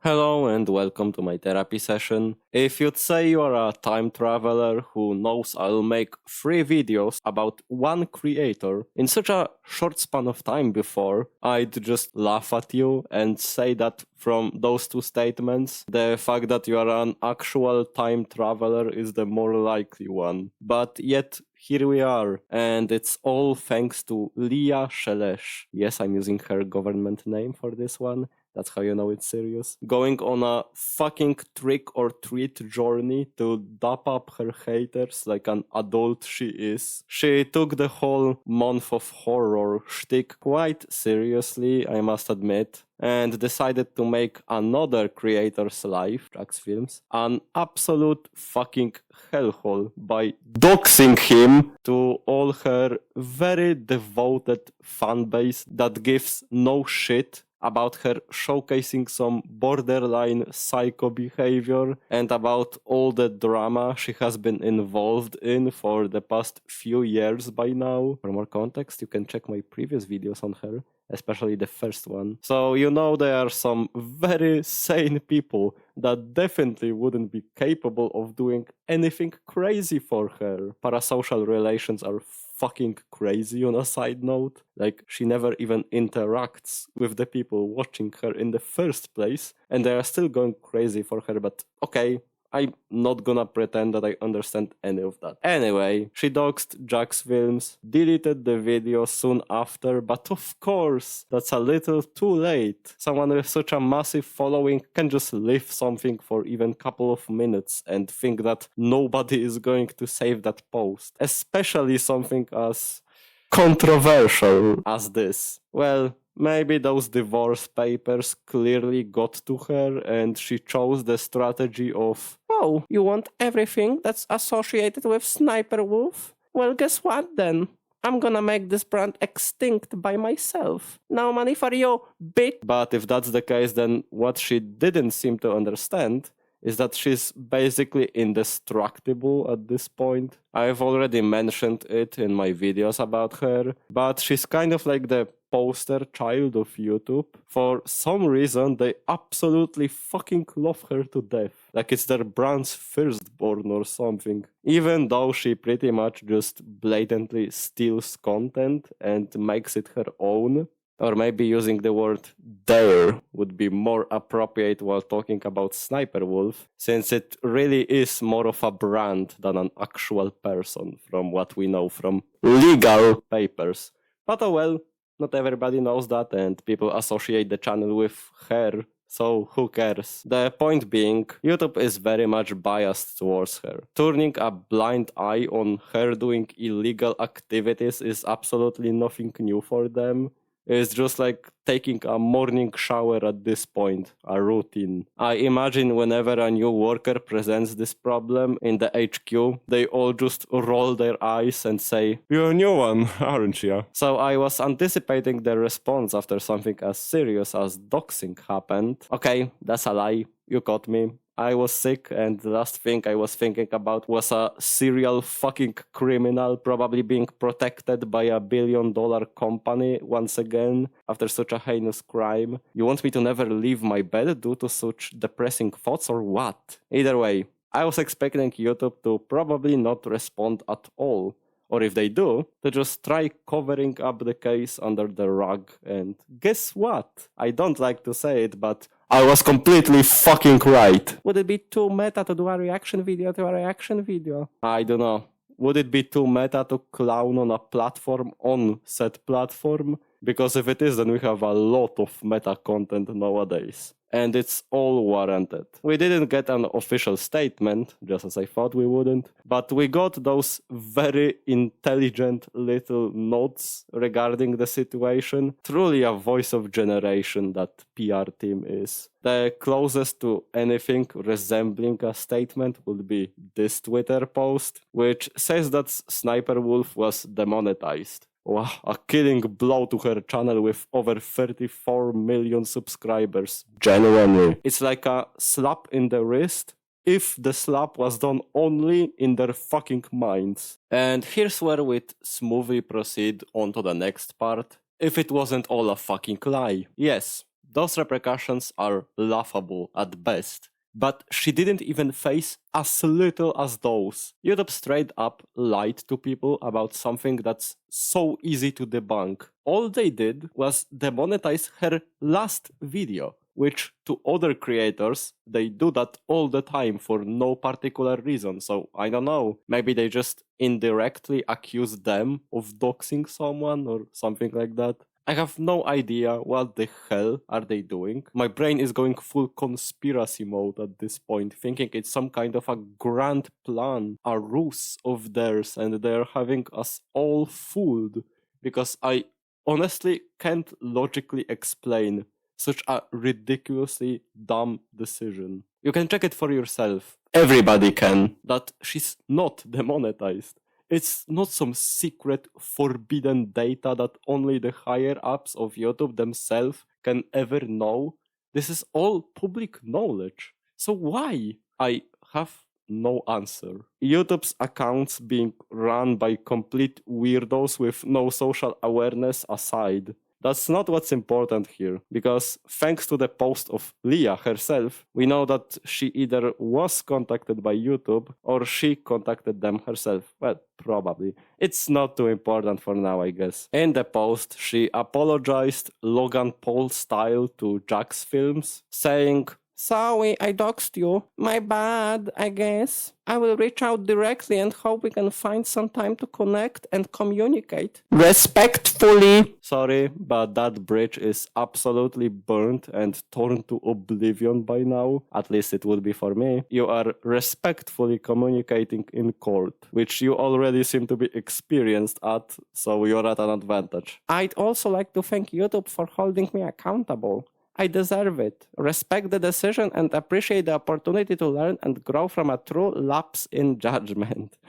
Hello and welcome to my therapy session. If you'd say you are a time traveler who knows I'll make 3 videos about one creator in such a short span of time before, I'd just laugh at you and say that from those two statements, the fact that you are an actual time traveler is the more likely one. But yet, here we are, and it's all thanks to Leah Shelesh. Yes, I'm using her government name for this one. That's how you know it's serious. Going on a fucking trick-or-treat journey to dap up her haters like an adult she is. She took the whole month of horror shtick quite seriously, I must admit, and decided to make another creator's life, Jacksfilms, an absolute fucking hellhole by doxing him to all her very devoted fanbase that gives no shit about her showcasing some borderline psycho behavior and about all the drama she has been involved in for the past few years by now. For more context, you can check my previous videos on her, especially the first one. So you know there are some very sane people that definitely wouldn't be capable of doing anything crazy for her. Parasocial relations are fucking crazy on a side note. Like, she never even interacts with the people watching her in the first place, and they are still going crazy for her, but okay, I'm not gonna pretend that I understand any of that. Anyway, she doxed Jacksfilms, deleted the video soon after, but of course, that's a little too late. Someone with such a massive following can just leave something for even a couple of minutes and think that nobody is going to save that post. Especially something as controversial as this. Well, maybe those divorce papers clearly got to her and she chose the strategy of, oh, you want everything that's associated with Sniperwolf? Well, guess what then? I'm gonna make this brand extinct by myself. No money for you, bitch. But if that's the case, then what she didn't seem to understand is that she's basically indestructible at this point. I've already mentioned it in my videos about her, but she's kind of like the poster child of YouTube. For some reason, they absolutely fucking love her to death. Like it's their brand's firstborn or something. Even though she pretty much just blatantly steals content and makes it her own. Or maybe using the word dare would be more appropriate while talking about Sniperwolf, since it really is more of a brand than an actual person from what we know from legal papers. But oh well, not everybody knows that and people associate the channel with her, so who cares? The point being, YouTube is very much biased towards her. Turning a blind eye on her doing illegal activities is absolutely nothing new for them. It's just like taking a morning shower at this point, a routine. I imagine whenever a new worker presents this problem in the HQ, they all just roll their eyes and say, "You're a new one, aren't you?" So I was anticipating their response after something as serious as doxing happened. Okay, that's a lie. You caught me. I was sick and the last thing I was thinking about was a serial fucking criminal probably being protected by a $1 billion company once again after such a heinous crime. You want me to never leave my bed due to such depressing thoughts or what? Either way, I was expecting YouTube to probably not respond at all. Or if they do, to just try covering up the case under the rug. And guess what? I don't like to say it, but I was completely fucking right. Would it be too meta to do a reaction video to a reaction video? I don't know. Would it be too meta to clown on a platform on said platform? Because if it is, then we have a lot of meta content nowadays. And it's all warranted. We didn't get an official statement, just as I thought we wouldn't, but we got those very intelligent little notes regarding the situation. Truly a voice of generation that PR team is. The closest to anything resembling a statement would be this Twitter post, which says that Sniperwolf was demonetized. Wow, a killing blow to her channel with over 34 million subscribers. Genuinely. It's like a slap in the wrist if the slap was done only in their fucking minds. And here's where we'd smoothly proceed on to the next part. If it wasn't all a fucking lie. Yes, those repercussions are laughable at best. But she didn't even face as little as those. YouTube straight up lied to people about something that's so easy to debunk. All they did was demonetize her last video, which to other creators, they do that all the time for no particular reason. So I don't know, maybe they just indirectly accuse them of doxing someone or something like that. I have no idea what the hell are they doing. My brain is going full conspiracy mode at this point, thinking it's some kind of a grand plan, a ruse of theirs, and they're having us all fooled. Because I honestly can't logically explain such a ridiculously dumb decision. You can check it for yourself. Everybody can. That she's not demonetized. It's not some secret forbidden data that only the higher ups of YouTube themselves can ever know. This is all public knowledge. So why? I have no answer. YouTube's accounts being run by complete weirdos with no social awareness aside, that's not what's important here, because thanks to the post of Leah herself, we know that she either was contacted by YouTube or she contacted them herself. Well, probably. It's not too important for now, I guess. In the post, she apologized Logan Paul style to Jacksfilms, saying, "Sorry, I doxed you. My bad, I guess. I will reach out directly and hope we can find some time to connect and communicate. Respectfully." Sorry, but that bridge is absolutely burnt and torn to oblivion by now. At least it would be for me. You are respectfully communicating in court, which you already seem to be experienced at, so you're at an advantage. I'd also like to thank YouTube for holding me accountable. I deserve it. Respect the decision and appreciate the opportunity to learn and grow from a true lapse in judgment.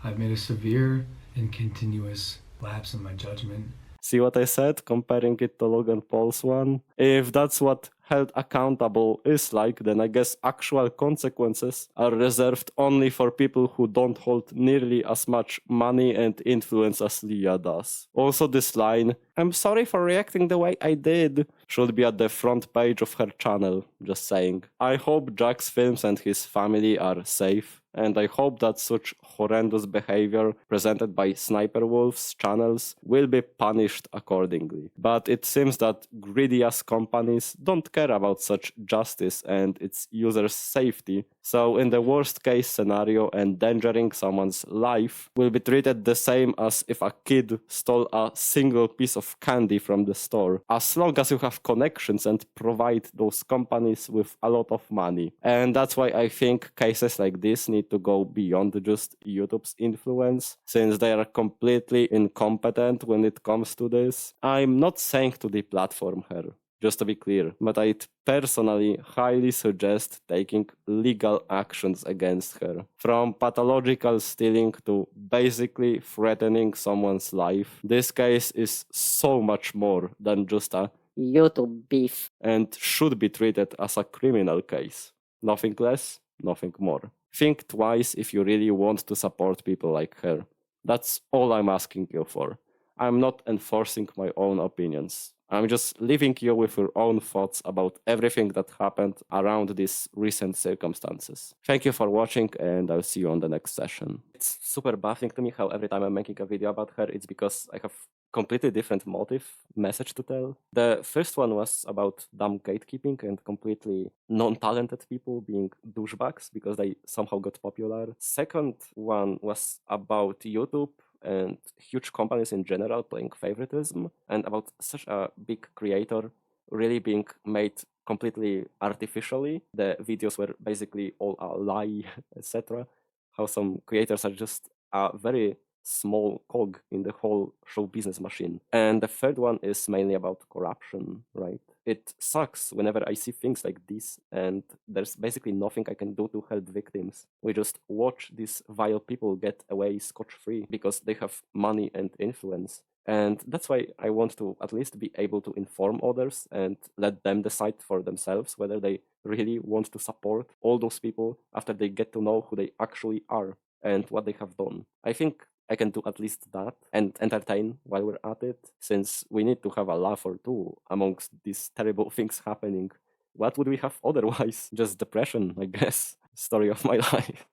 I've made a severe and continuous lapse in my judgment. See what I said, comparing it to Logan Paul's one? If that's what held accountable is like, then I guess actual consequences are reserved only for people who don't hold nearly as much money and influence as Leah does. Also this line, "I'm sorry for reacting the way I did," should be at the front page of her channel, just saying. I hope Jacksfilms and his family are safe, and I hope that such horrendous behavior presented by SSSniperwolf's channels will be punished accordingly. But it seems that greedy-ass companies don't care about such justice and its users' safety, so in the worst-case scenario, endangering someone's life will be treated the same as if a kid stole a single piece of candy from the store, as long as you have connections and provide those companies with a lot of money. And that's why I think cases like this need to go beyond just YouTube's influence, since they are completely incompetent when it comes to this. I'm not saying to deplatform her, just to be clear, but I'd personally highly suggest taking legal actions against her. From pathological stealing to basically threatening someone's life, this case is so much more than just a YouTube beef and should be treated as a criminal case. Nothing less, nothing more. Think twice if you really want to support people like her. That's all I'm asking you for. I'm not enforcing my own opinions. I'm just leaving you with your own thoughts about everything that happened around these recent circumstances. Thank you for watching, and I'll see you on the next session. It's super baffling to me how every time I'm making a video about her, it's because I have completely different message to tell. The first one was about dumb gatekeeping and completely non-talented people being douchebags because they somehow got popular. Second one was about YouTube and huge companies in general playing favoritism, and about such a big creator really being made completely artificially. The videos were basically all a lie, etc. How some creators are just a very small cog in the whole show business machine. And the third one is mainly about corruption, right? It sucks whenever I see things like this, and there's basically nothing I can do to help victims. We just watch these vile people get away scotch-free because they have money and influence. And that's why I want to at least be able to inform others and let them decide for themselves whether they really want to support all those people after they get to know who they actually are and what they have done. I think I can do at least that and entertain while we're at it, since we need to have a laugh or two amongst these terrible things happening. What would we have otherwise? Just depression, I guess. Story of my life.